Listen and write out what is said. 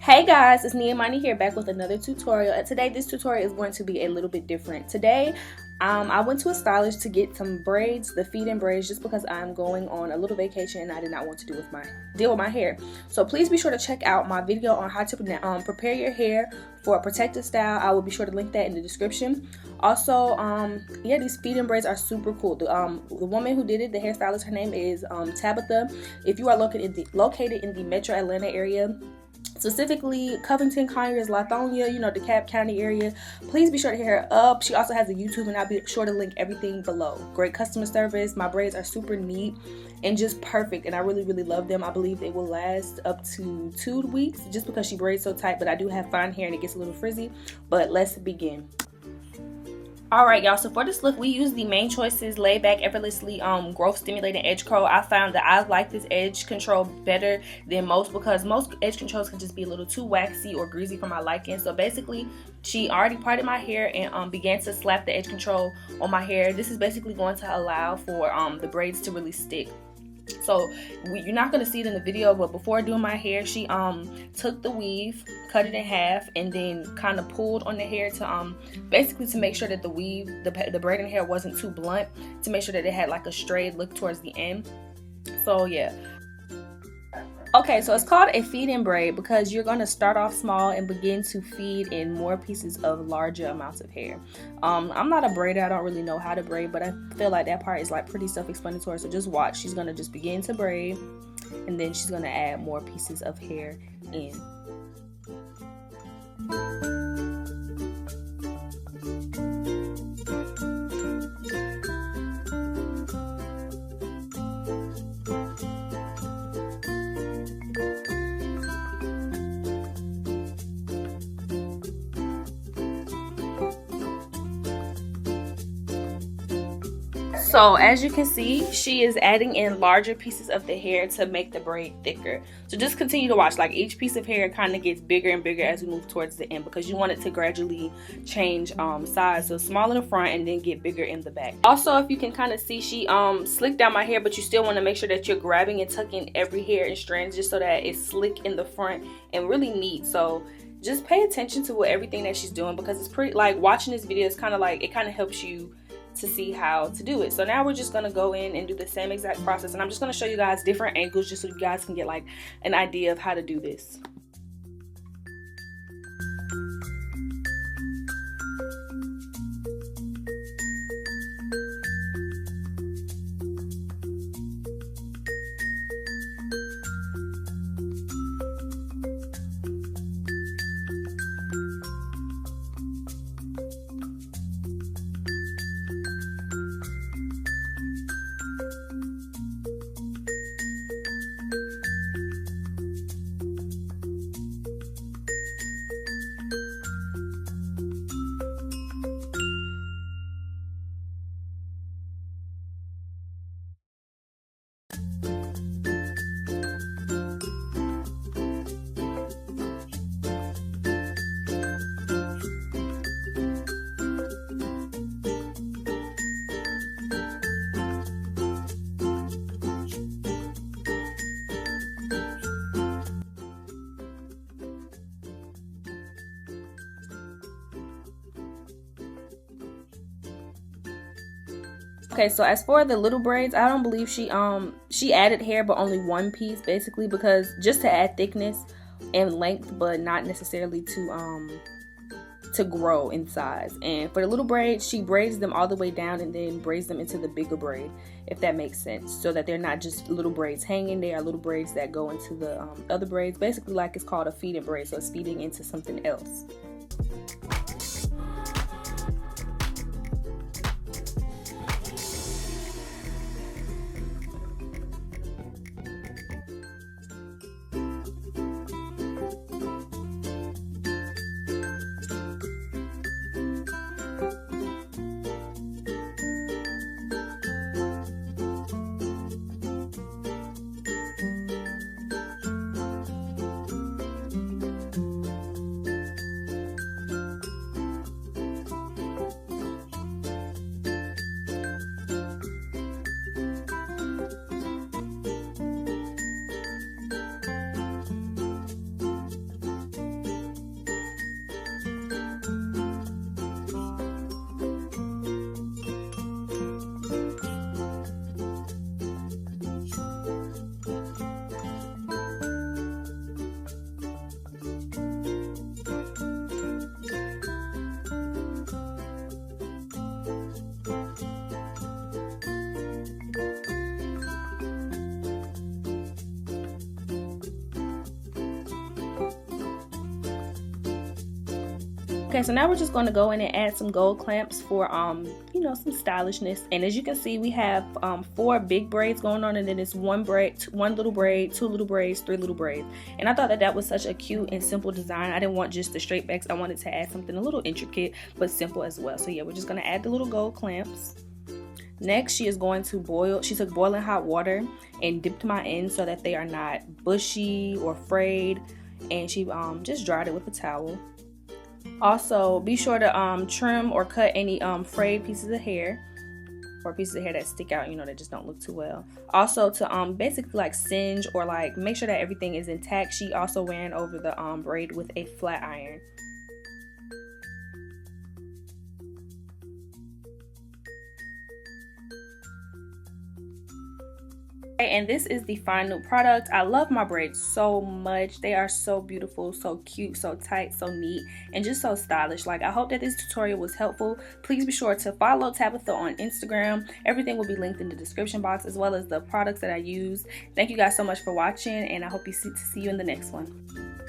Hey guys, it's Niamani here, back with another tutorial. And today this tutorial is going to be a little bit different. Today I went to a stylist to get some braids, the feed-in braids, just because I'm going on a little vacation and I did not want to deal with my hair. So please be sure to check out my video on how to prepare your hair for a protective style. I will be sure to link that in the description. Also, yeah, these feed-in braids are super cool. The woman who did it, the hairstylist, her name is Tabitha. If you are located in the Metro Atlanta area, specifically Covington, Conyers, Lithonia, DeKalb County area, please be sure to hit her up. She also has a YouTube, and I'll be sure to link everything below. Great customer service. My braids are super neat and just perfect, and I really love them. I believe they will last up to 2 weeks just because she braids so tight, but I do have fine hair and it gets a little frizzy. But let's begin. Alright y'all, so for this look we use the Main Choices Laid Back Effortlessly Growth Stimulating Edge Curl. I found that I like this edge control better than most because most edge controls can just be a little too waxy or greasy for my liking. So basically she already parted my hair and began to slap the edge control on my hair. This is basically going to allow for the braids to really stick. So you're not going to see it in the video, but before doing my hair, she took the weave, cut it in half, and then kind of pulled on the hair to basically to make sure that the weave, the braiding hair wasn't too blunt, to make sure that it had like a straight look towards the end. So yeah. Okay, so it's called a feed-in braid because you're going to start off small and begin to feed in more pieces of larger amounts of hair. I'm not a braider. I don't really know how to braid, but I feel like that part is like pretty self-explanatory. So just watch. She's going to just begin to braid, and then she's going to add more pieces of hair in. So as you can see, she is adding in larger pieces of the hair to make the braid thicker. So just continue to watch. Like each piece of hair kind of gets bigger and bigger as we move towards the end, because you want it to gradually change size. So small in the front and then get bigger in the back. Also, if you can kind of see, she slicked down my hair, but you still want to make sure that you're grabbing and tucking every hair in strands just so that it's slick in the front and really neat. So just pay attention to everything that she's doing, because it's pretty, like, watching this video is kind of like, it kind of helps you to see how to do it. So now we're just going to go in and do the same exact process, and I'm just going to show you guys different angles just so you guys can get like an idea of how to do this. Okay, so as for the little braids, I don't believe she added hair, but only one piece, basically, because just to add thickness and length, but not necessarily to grow in size. And for the little braids, she braids them all the way down and then braids them into the bigger braid, if that makes sense, so that they're not just little braids hanging. They are little braids that go into the other braids, basically, like it's called a feed-in braid, so it's feeding into something else. Okay, so now we're just going to go in and add some gold clamps for you know, some stylishness. And as you can see, we have 4 big braids going on, and then it's 1 little braid, 2 little braids, 3 little braids. And I thought that that was such a cute and simple design. I didn't want just the straight backs. I wanted to add something a little intricate but simple as well. So yeah, we're just going to add the little gold clamps. Next, she is going to boil. She took boiling hot water and dipped my ends so that they are not bushy or frayed, and she just dried it with a towel. Also, be sure to trim or cut any frayed pieces of hair or pieces of hair that stick out, you know, that just don't look too well. Also, to basically like singe or like make sure that everything is intact, she also ran over the braid with a flat iron. And this is the final product. I love my braids so much. They are so beautiful, so cute, so tight, so neat, and just so stylish. Like, I hope that this tutorial was helpful. Please be sure to follow Tabitha on Instagram. Everything will be linked in the description box, as well as the products that I use. Thank you guys so much for watching, and I hope to see you in the next one.